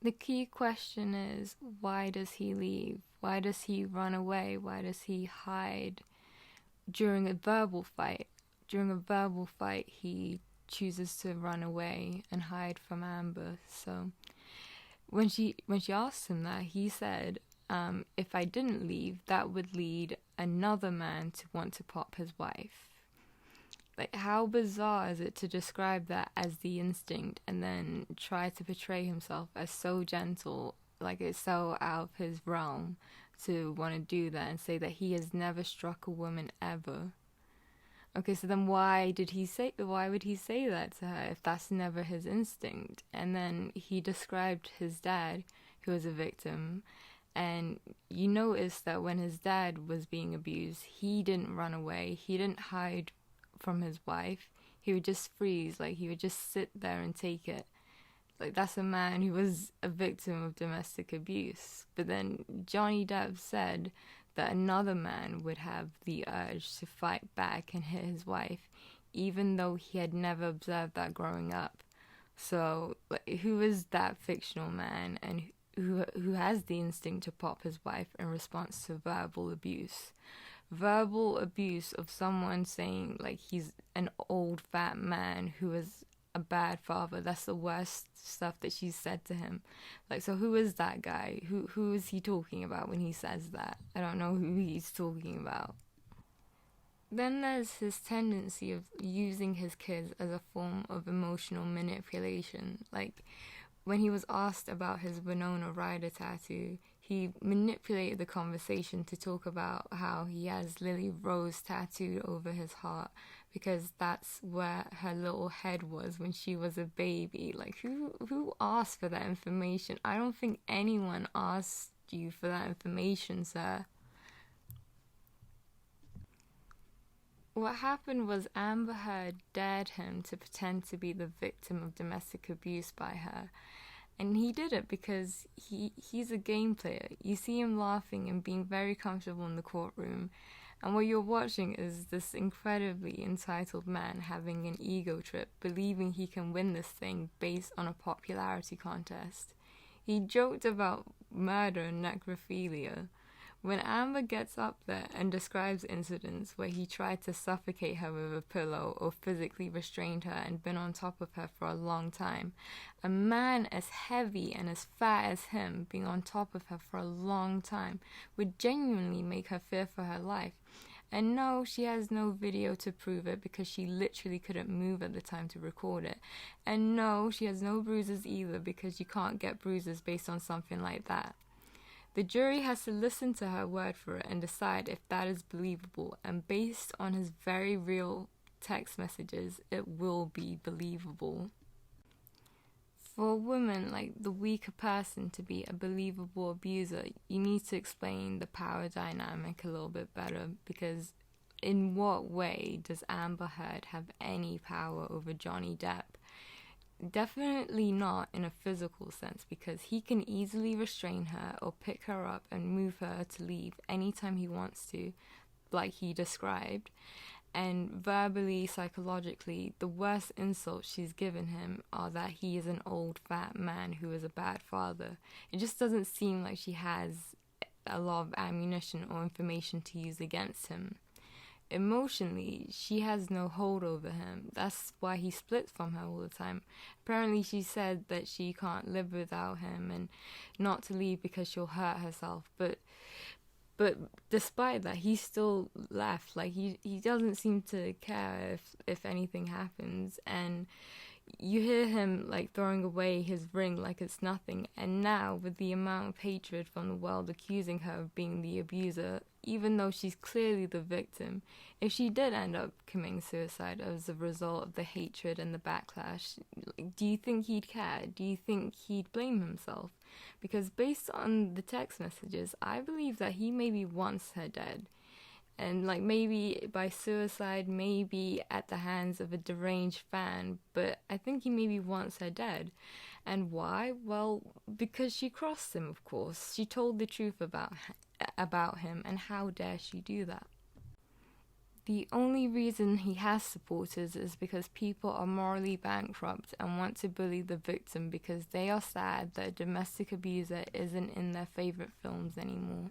The key question is, why does he leave? Why does he run away? Why does he hide during a verbal fight? During a verbal fight, he chooses to run away and hide from Amber. So when she asked him that, he said, if I didn't leave, that would lead another man to want to pop his wife. Like, how bizarre is it to describe that as the instinct and then try to portray himself as so gentle, like it's so out of his realm to want to do that and say that he has never struck a woman ever. Okay, so then why would he say that to her if that's never his instinct? And then he described his dad, who was a victim, and you notice that when his dad was being abused, he didn't run away, he didn't hide from his wife, he would just freeze, like he would just sit there and take it. Like, that's a man who was a victim of domestic abuse. But then Johnny Depp said that another man would have the urge to fight back and hit his wife, even though he had never observed that growing up. So, like, who is that fictional man, and who has the instinct to pop his wife in response to verbal abuse? Verbal abuse of someone saying, like, he's an old fat man who is a bad father. That's the worst stuff that she said to him. Like, so who is that guy? Who is he talking about when he says that? I don't know who he's talking about. Then there's his tendency of using his kids as a form of emotional manipulation. Like, when he was asked about his Winona Ryder tattoo, he manipulated the conversation to talk about how he has Lily Rose tattooed over his heart because that's where her little head was when she was a baby. Like, who asked for that information? I don't think anyone asked you for that information, sir. What happened was Amber Heard dared him to pretend to be the victim of domestic abuse by her. And he did it because he's a game player. You see him laughing and being very comfortable in the courtroom. And what you're watching is this incredibly entitled man having an ego trip, believing he can win this thing based on a popularity contest. He joked about murder and necrophilia. When Amber gets up there and describes incidents where he tried to suffocate her with a pillow or physically restrained her and been on top of her for a long time, a man as heavy and as fat as him being on top of her for a long time would genuinely make her fear for her life. And no, she has no video to prove it because she literally couldn't move at the time to record it. And no, she has no bruises either because you can't get bruises based on something like that. The jury has to listen to her word for it and decide if that is believable, and based on his very real text messages, it will be believable. For a woman, like the weaker person, to be a believable abuser, you need to explain the power dynamic a little bit better, because in what way does Amber Heard have any power over Johnny Depp? Definitely not in a physical sense, because he can easily restrain her or pick her up and move her to leave anytime he wants to, like he described. And verbally, psychologically, the worst insults she's given him are that he is an old fat man who is a bad father. It just doesn't seem like she has a lot of ammunition or information to use against him. Emotionally, she has no hold over him. That's why he splits from her all the time. Apparently, she said that she can't live without him and not to leave because she'll hurt herself. But despite that, he still left. Like, he doesn't seem to care if anything happens. And you hear him, like, throwing away his ring like it's nothing. And now, with the amount of hatred from the world accusing her of being the abuser, even though she's clearly the victim, if she did end up committing suicide as a result of the hatred and the backlash, do you think he'd care? Do you think he'd blame himself? Because based on the text messages, I believe that he maybe wants her dead. And, like, maybe by suicide, maybe at the hands of a deranged fan, but I think he maybe wants her dead. And why? Well, because she crossed him, of course. She told the truth about him, and how dare she do that? The only reason he has supporters is because people are morally bankrupt and want to bully the victim because they are sad that a domestic abuser isn't in their favourite films anymore.